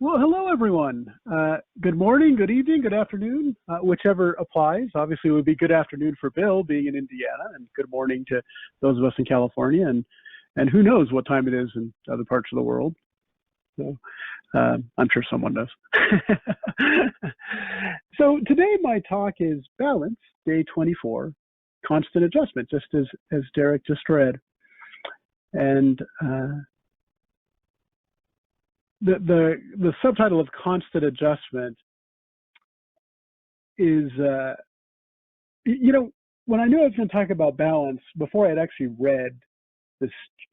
Well, hello, everyone. Good morning, good evening, good afternoon, whichever applies. Obviously, it would be good afternoon for Bill being in Indiana, and good morning to those of us in California, and who knows what time it is in other parts of the world. So I'm sure someone knows. So today my talk is Balance, Day 24, Constant Adjustment, just as Derek just read. And the subtitle of Constant Adjustment is, when I knew I was going to talk about balance, before I had actually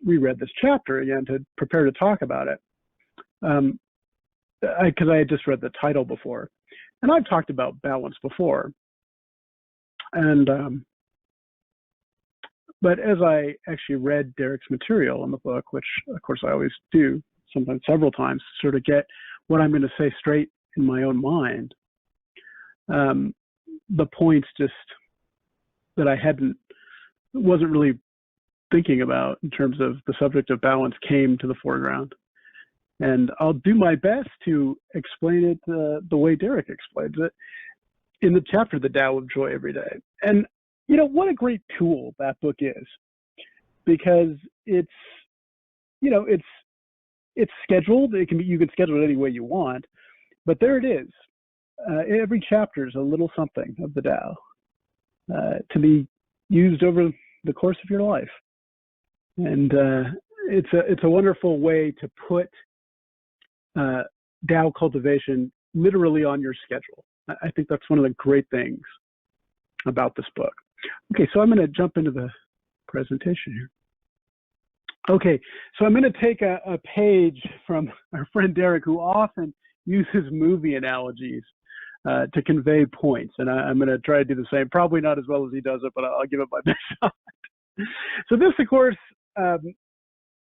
reread this chapter again to prepare to talk about it, because I had just read the title before. And I've talked about balance before. And but as I actually read Derek's material in the book, which of course I always do, sometimes several times, to sort of get what I'm going to say straight in my own mind, the points just that I wasn't really thinking about in terms of the subject of balance came to the foreground. And I'll do my best to explain it the way Derek explains it in the chapter, The Tao of Joy Every Day. And, what a great tool that book is, because it's scheduled. You can schedule it any way you want, but there it is. Every chapter is a little something of the Tao to be used over the course of your life. And it's a wonderful way to put Tao cultivation literally on your schedule. I think that's one of the great things about this book. Okay, so I'm going to jump into the presentation here. Okay, so I'm going to take a page from our friend Derek, who often uses movie analogies to convey points, and I'm going to try to do the same. Probably not as well as he does it, but I'll give it my best shot. So this, of course,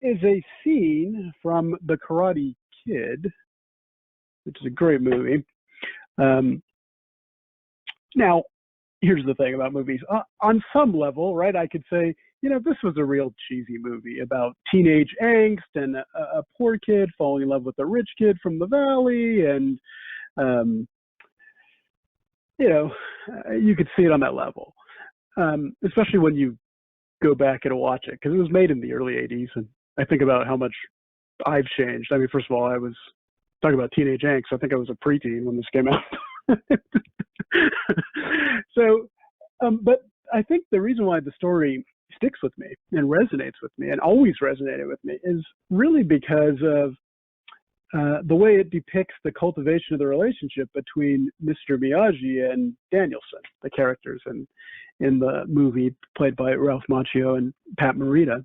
is a scene from The Karate Kid, which is a great movie. Now, here's the thing about movies. On some level, right, I could say, this was a real cheesy movie about teenage angst and a poor kid falling in love with a rich kid from the valley. And, you could see it on that level, especially when you go back and watch it, because it was made in the early 80s. And I think about how much I've changed. I mean, first of all, I was talking about teenage angst. I think I was a preteen when this came out. So, but I think the reason why the story sticks with me and resonates with me and always resonated with me is really because of the way it depicts the cultivation of the relationship between Mr. Miyagi and Danielson, the characters in the movie played by Ralph Macchio and Pat Morita.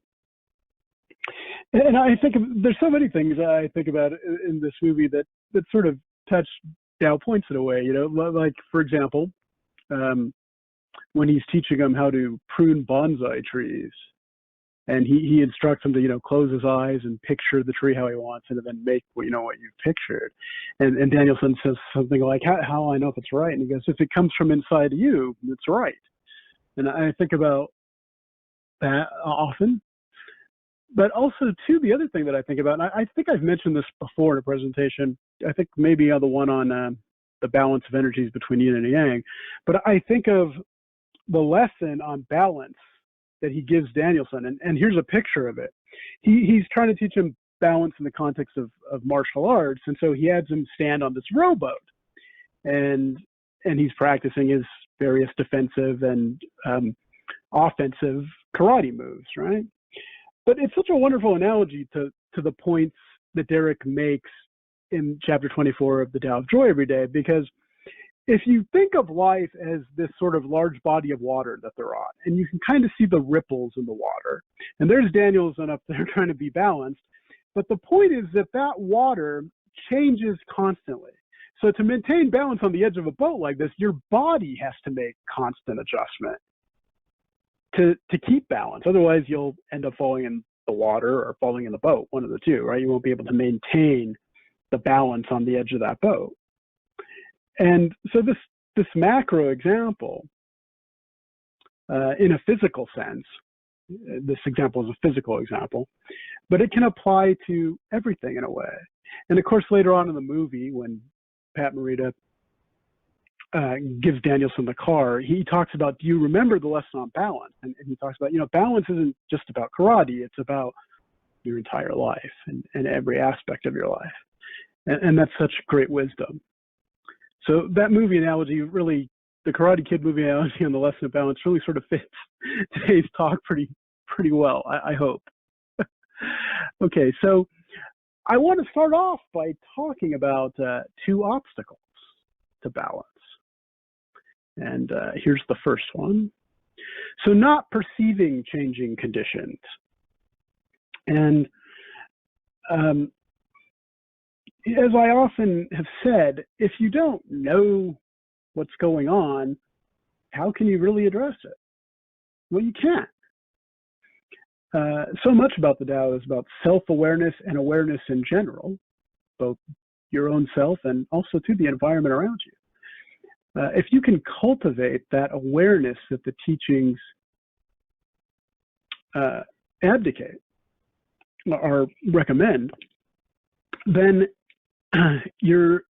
And I think there's so many things I think about in this movie that sort of touch Tao points in a way, like, for example, when he's teaching him how to prune bonsai trees, and he instructs him to, close his eyes and picture the tree how he wants it, and then make what you've pictured. And Danielson says something like, how I know if it's right? And he goes, if it comes from inside you, it's right. And I think about that often. But also, too, the other thing that I think about, and I think I've mentioned this before in a presentation, I think maybe the one on the balance of energies between yin and yang, but I think of the lesson on balance that he gives Danielson, and here's a picture of it. He's trying to teach him balance in the context of martial arts, and so he has him stand on this rowboat, and he's practicing his various defensive and offensive karate moves, right? But it's such a wonderful analogy to the points that Derek makes in chapter 24 of The Tao of Joy Every Day, because if you think of life as this sort of large body of water that they're on, and you can kind of see the ripples in the water, and there's Danielson up there trying to be balanced, but the point is that water changes constantly. So to maintain balance on the edge of a boat like this, your body has to make constant adjustment to keep balance. Otherwise, you'll end up falling in the water or falling in the boat, one of the two, right? You won't be able to maintain the balance on the edge of that boat. And so this macro example, in a physical sense, this example is a physical example, but it can apply to everything in a way. And of course, later on in the movie, when Pat Morita gives Danielson the car, he talks about, do you remember the lesson on balance? And he talks about, balance isn't just about karate, it's about your entire life and every aspect of your life. And that's such great wisdom. So that movie analogy really, the Karate Kid movie analogy on the lesson of balance really sort of fits today's talk pretty well, I hope. Okay, so I want to start off by talking about two obstacles to balance. And here's the first one. So not perceiving changing conditions. And as I often have said, if you don't know what's going on, how can you really address it? Well, you can't. So much about the Tao is about self-awareness and awareness in general, both your own self and also to the environment around you. If you can cultivate that awareness that the teachings abdicate or recommend, then you're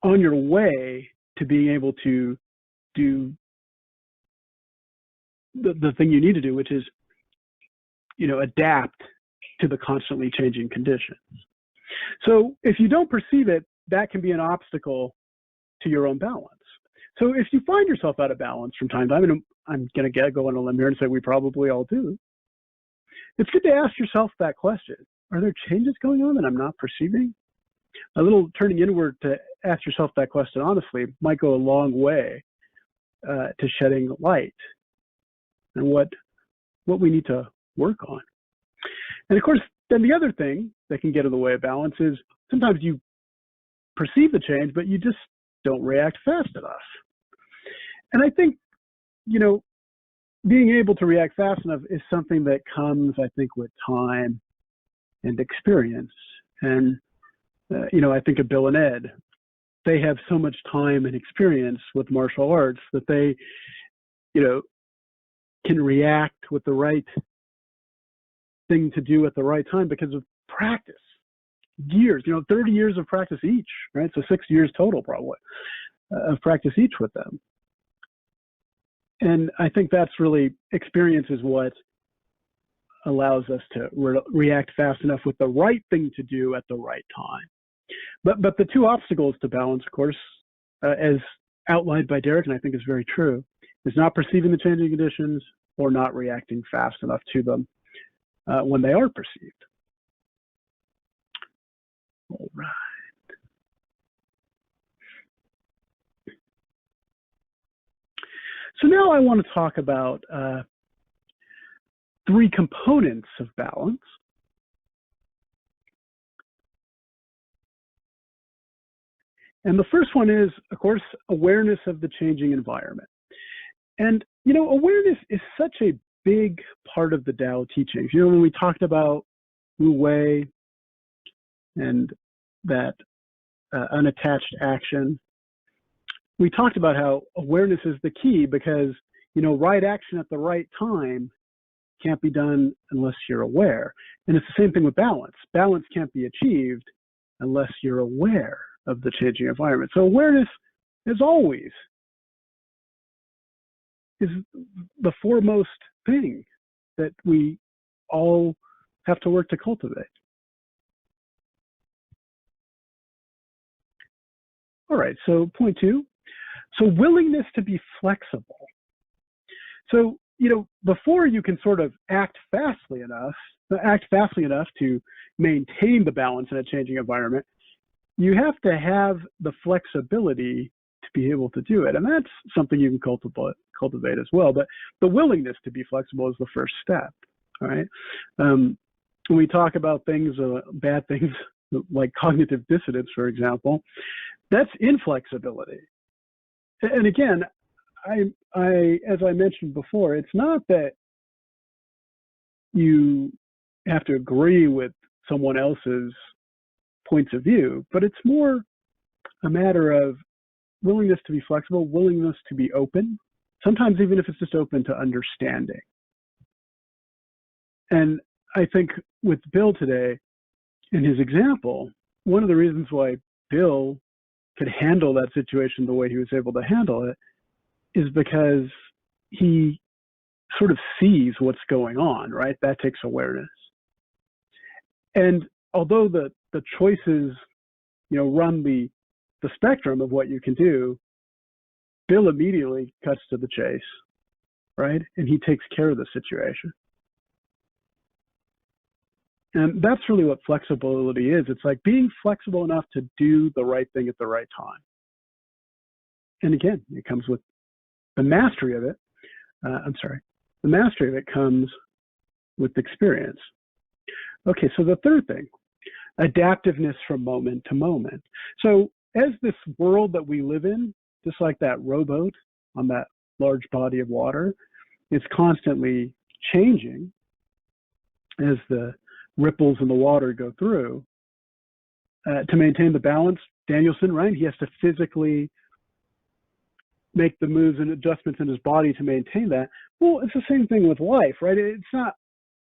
on your way to being able to do the thing you need to do, which is, adapt to the constantly changing conditions. So if you don't perceive it, that can be an obstacle to your own balance. So if you find yourself out of balance from time to time, and I'm going to go on a limb here and say we probably all do, it's good to ask yourself that question. Are there changes going on that I'm not perceiving? A little turning inward to ask yourself that question honestly might go a long way to shedding light and what we need to work on. And of course, then the other thing that can get in the way of balance is sometimes you perceive the change, but you just don't react fast enough. And I think, being able to react fast enough is something that comes, I think, with time and experience. And, I think of Bill and Ed. They have so much time and experience with martial arts that they, can react with the right thing to do at the right time because of practice. Years, 30 years of practice each, right? So 6 years total probably of practice each with them. And I think that's really, experience is what allows us to react fast enough with the right thing to do at the right time. But the two obstacles to balance, of course, as outlined by Derek, and I think is very true, is not perceiving the changing conditions or not reacting fast enough to them when they are perceived. All right. So now I want to talk about three components of balance. And the first one is, of course, awareness of the changing environment. And, awareness is such a big part of the Tao teachings. When we talked about Wu Wei and that unattached action, we talked about how awareness is the key because, right action at the right time can't be done unless you're aware. And it's the same thing with balance. Balance can't be achieved unless you're aware of the changing environment. So awareness, as always, is the foremost thing that we all have to work to cultivate. All right, so point two. So willingness to be flexible. So, before you can sort of act fastly enough to maintain the balance in a changing environment, you have to have the flexibility to be able to do it. And that's something you can cultivate as well. But the willingness to be flexible is the first step, all right? When we talk about things, bad things like cognitive dissonance, for example, that's inflexibility. And again, as I mentioned before, it's not that you have to agree with someone else's points of view, but it's more a matter of willingness to be flexible, willingness to be open, sometimes even if it's just open to understanding. And I think with Bill today, in his example, one of the reasons why Bill could handle that situation the way he was able to handle it is because he sort of sees what's going on, right? That takes awareness. And although the choices, run the spectrum of what you can do, Bill immediately cuts to the chase, right? And he takes care of the situation. And that's really what flexibility is. It's like being flexible enough to do the right thing at the right time. And again, it comes with the mastery of it. The mastery of it comes with experience. Okay, so the third thing, adaptiveness from moment to moment. So as this world that we live in, just like that rowboat on that large body of water, is constantly changing as the ripples in the water go through. To maintain the balance, Danielson, right, he has to physically make the moves and adjustments in his body to maintain that. Well, it's the same thing with life, right? It's not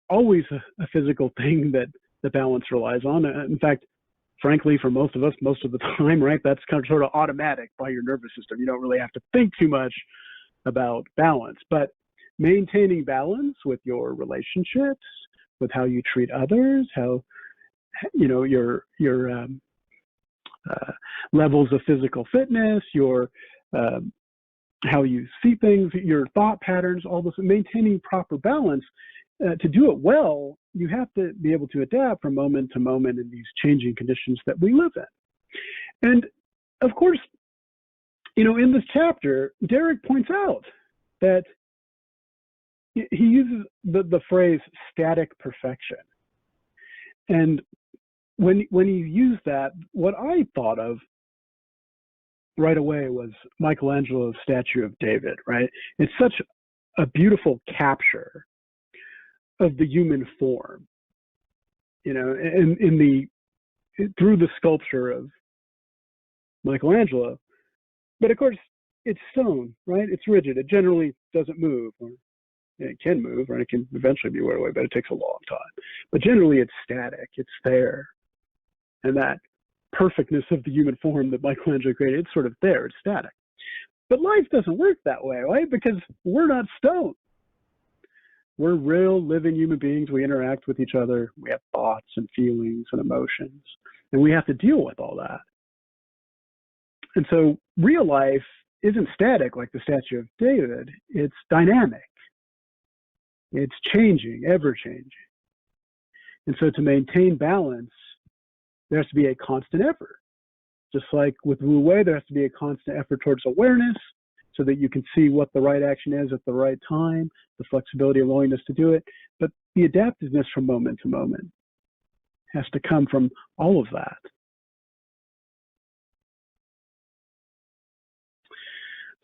always a physical thing that the balance relies on. In fact, frankly, for most of us, most of the time, right, that's kind of sort of automatic by your nervous system. You don't really have to think too much about balance. But maintaining balance with your relationships, with how you treat others, how your levels of physical fitness, your how you see things, your thought patterns, all this, maintaining proper balance. To do it well, you have to be able to adapt from moment to moment in these changing conditions that we live in. And of course, in this chapter, Derek points out that he uses the phrase static perfection. And when he used that, what I thought of right away was Michelangelo's statue of David, right? It's such a beautiful capture of the human form, through the sculpture of Michelangelo. But of course, it's stone, right? It's rigid. It generally doesn't move, or it can move, right? It can eventually be wear away, but it takes a long time. But generally, it's static. It's there, and that perfectness of the human form that Michelangelo created, it's sort of there. It's static. But life doesn't work that way, right? Because we're not stone. We're real living human beings. We interact with each other. We have thoughts and feelings and emotions, and we have to deal with all that. And so real life isn't static like the statue of David. It's dynamic. It's changing, ever changing. And so to maintain balance, there has to be a constant effort. Just like with Wu Wei, there has to be a constant effort towards awareness, so that you can see what the right action is at the right time, the flexibility and willingness to do it. But the adaptiveness from moment to moment has to come from all of that.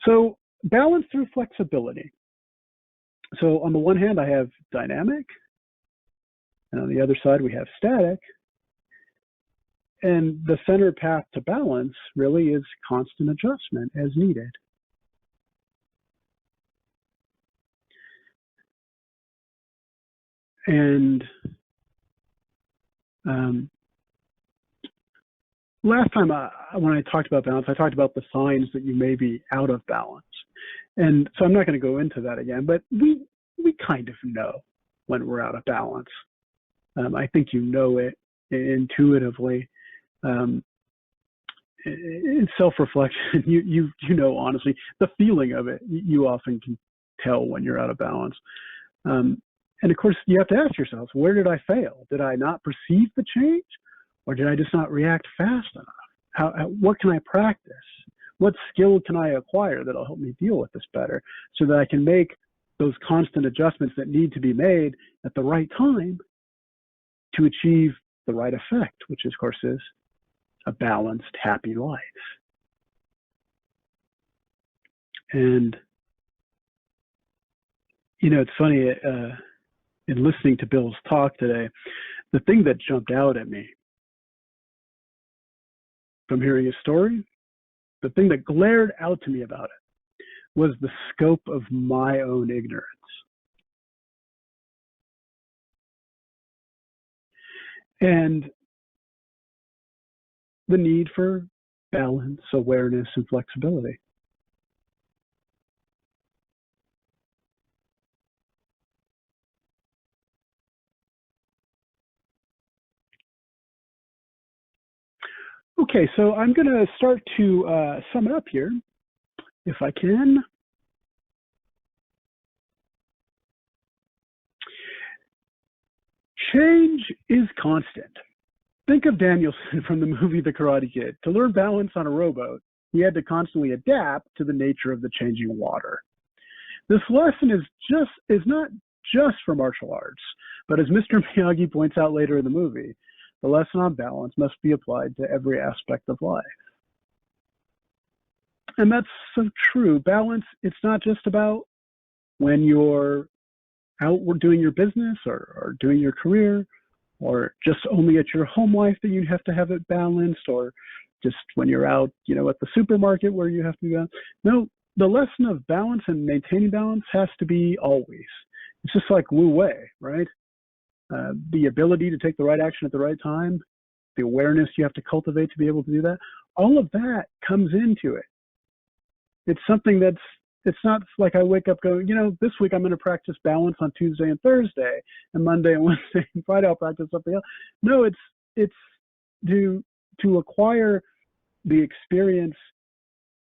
So balance through flexibility. So on the one hand, I have dynamic, and on the other side, we have static. And the center path to balance really is constant adjustment as needed. And last time when I talked about balance, I talked about the signs that you may be out of balance. And so I'm not going to go into that again, but we kind of know when we're out of balance. I think you know it intuitively. In self-reflection, you know, honestly, the feeling of it, you often can tell when you're out of balance. And of course, you have to ask yourself, where did I fail? Did I not perceive the change? Or did I just not react fast enough? What can I practice? What skill can I acquire that'll help me deal with this better, so that I can make those constant adjustments that need to be made at the right time to achieve the right effect, which of course is a balanced, happy life. And, you know, it's funny, in listening to Bill's talk today, the thing that jumped out at me from hearing his story, the thing that glared out to me about it was the scope of my own ignorance. and the need for balance, awareness, and flexibility. Okay, so I'm going to start to sum it up here, if I can. Change is constant. Think of Danielson from the movie The Karate Kid. To learn balance on a rowboat, he had to constantly adapt to the nature of the changing water. This lesson is not just for martial arts, but as Mr. Miyagi points out later in the movie, the lesson on balance must be applied to every aspect of life. And that's so true. Balance, it's not just about when you're out doing your business or doing your career, or just only at your home life that you have to have it balanced, or just when you're out, at the supermarket where you have to be balanced. No, the lesson of balance and maintaining balance has to be always. It's just like Wu Wei, right? The ability to take the right action at the right time, the awareness you have to cultivate to be able to do that, all of that comes into it. It's something it's not like I wake up going, this week I'm going to practice balance on Tuesday and Thursday, and Monday and Wednesday and Friday I'll practice something else. No, it's to acquire the experience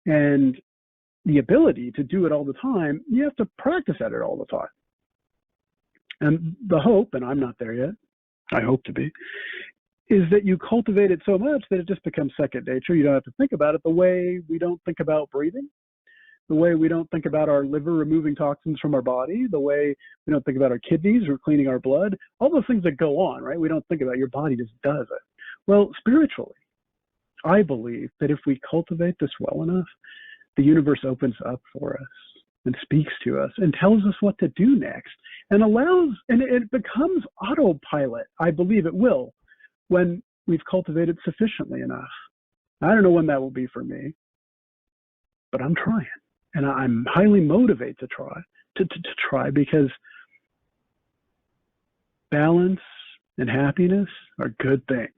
and the ability to do it all the time, you have to practice at it all the time. And the hope, and I'm not there yet, I hope to be, is that you cultivate it so much that it just becomes second nature. You don't have to think about it the way we don't think about breathing, the way we don't think about our liver removing toxins from our body, the way we don't think about our kidneys or cleaning our blood, all those things that go on, right? We don't think about it. Your body just does it. Well, spiritually, I believe that if we cultivate this well enough, the universe opens up for us and speaks to us and tells us what to do next, and it becomes autopilot. I believe it will, when we've cultivated sufficiently enough. I don't know when that will be for me, but I'm trying, and I'm highly motivated to try because balance and happiness are good things.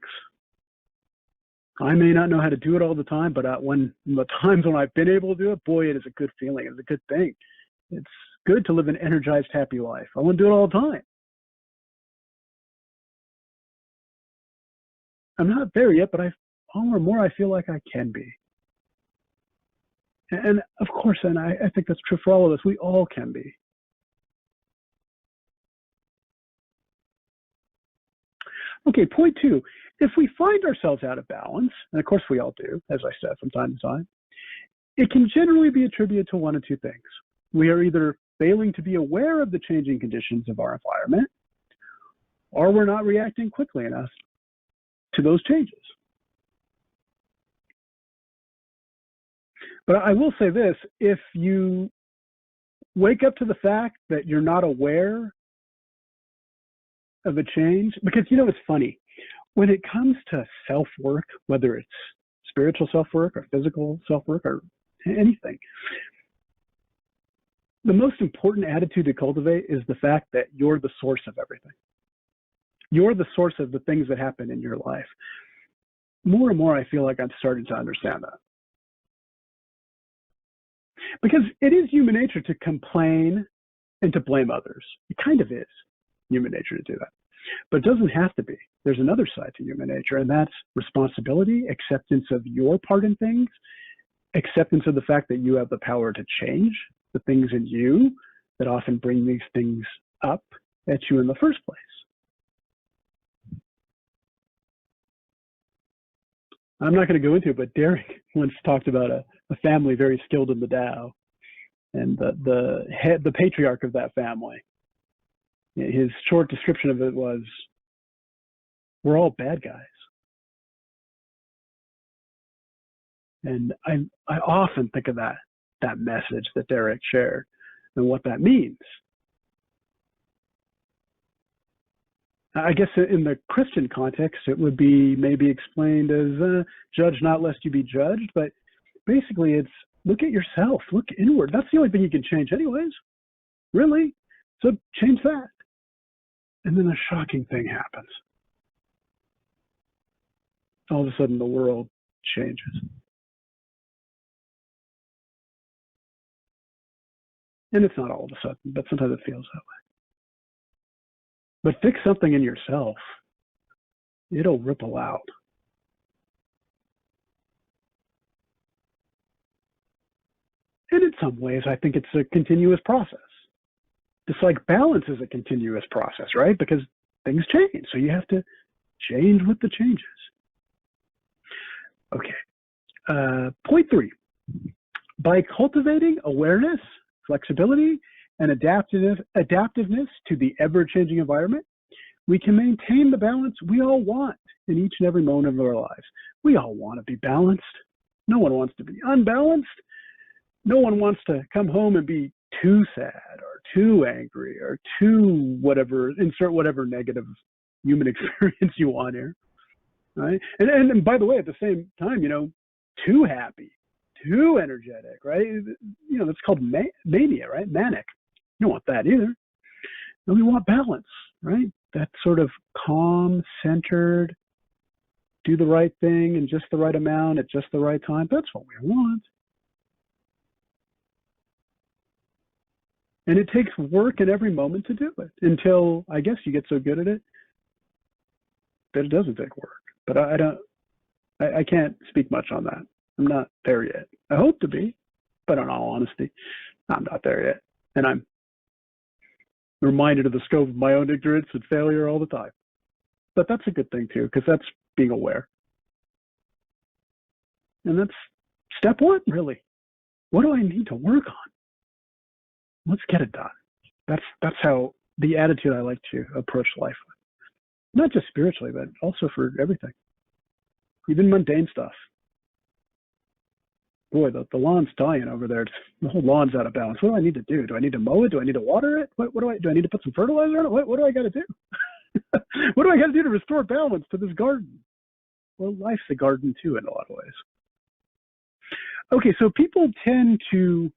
I may not know how to do it all the time, but when the times when I've been able to do it, boy, it is a good feeling. It's a good thing. It's good to live an energized, happy life. I want to do it all the time. I'm not there yet, but more and more I feel like I can be. And of course, and I think that's true for all of us, we all can be. Okay, point 2. If we find ourselves out of balance, and of course we all do, as I said, from time to time, it can generally be attributed to one of two things. We are either failing to be aware of the changing conditions of our environment, or we're not reacting quickly enough to those changes. But I will say this, if you wake up to the fact that you're not aware of a change, because it's funny, when it comes to self-work, whether it's spiritual self-work or physical self-work or anything, the most important attitude to cultivate is the fact that you're the source of everything. You're the source of the things that happen in your life. More and more, I feel like I'm starting to understand that. Because it is human nature to complain and to blame others. It kind of is human nature to do that. But it doesn't have to be. There's another side to human nature, and that's responsibility, acceptance of your part in things, acceptance of the fact that you have the power to change the things in you that often bring these things up at you in the first place. I'm not going to go into it, but Derek once talked about a family very skilled in the Tao, and the patriarch of that family. His short description of it was, we're all bad guys. And I often think of that message that Derek shared and what that means. I guess in the Christian context, it would be maybe explained as judge not lest you be judged. But basically, it's look at yourself, look inward. That's the only thing you can change anyways, really. So change that. And then a shocking thing happens. all of a sudden the world changes. And it's not all of a sudden, but sometimes it feels that way. But fix something in yourself, it'll ripple out. And in some ways, I think it's a continuous process. Just like balance is a continuous process, right? Because things change. So you have to change with the changes. Okay. Point 3. By cultivating awareness, flexibility, and adaptiveness to the ever-changing environment, we can maintain the balance we all want in each and every moment of our lives. We all want to be balanced. No one wants to be unbalanced. No one wants to come home and be too sad or too angry or too whatever, insert whatever negative human experience you want here, right? And by the way, at the same time, too happy, too energetic, right? That's called mania, right? Manic. You don't want that either. And we want balance, right? That sort of calm, centered, do the right thing in just the right amount at just the right time. That's what we want. And it takes work in every moment to do it until, I guess, you get so good at it that it doesn't take work. But I can't speak much on that. I'm not there yet. I hope to be, but in all honesty, I'm not there yet. And I'm reminded of the scope of my own ignorance and failure all the time. But that's a good thing too, because that's being aware. And that's step 1, really. What do I need to work on? Let's get it done. That's how the attitude I like to approach life with. Not just spiritually, but also for everything. Even mundane stuff. Boy, the lawn's dying over there. The whole lawn's out of balance. What do I need to do? Do I need to mow it? Do I need to water it? What do I need to put some fertilizer on it? What do I got to do? What do I got to do to restore balance to this garden? Well, life's a garden too in a lot of ways. Okay, so people tend to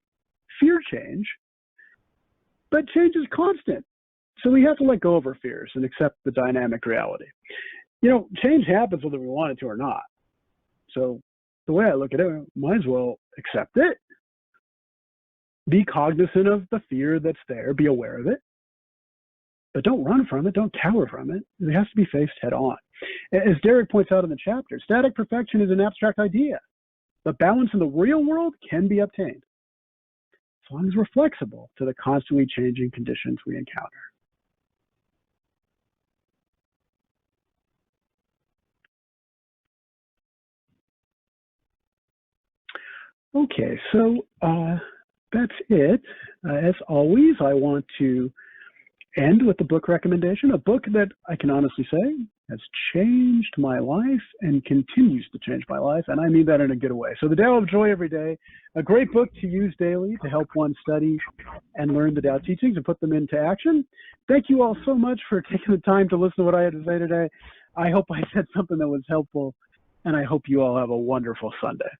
fear change, but change is constant. So we have to let go of our fears and accept the dynamic reality. Change happens whether we want it to or not. So the way I look at it, might as well accept it. Be cognizant of the fear that's there. Be aware of it. But don't run from it. Don't cower from it. It has to be faced head on. As Derek points out in the chapter, static perfection is an abstract idea. The balance in the real world can be obtained as long as we're flexible to the constantly changing conditions we encounter. Okay, so that's it. As always, I want to end with the book recommendation, a book that I can honestly say has changed my life and continues to change my life, and I mean that in a good way. So The Tao of Joy Every Day, a great book to use daily to help one study and learn the Tao teachings and put them into action. Thank you all so much for taking the time to listen to what I had to say today. I hope I said something that was helpful, and I hope you all have a wonderful Sunday.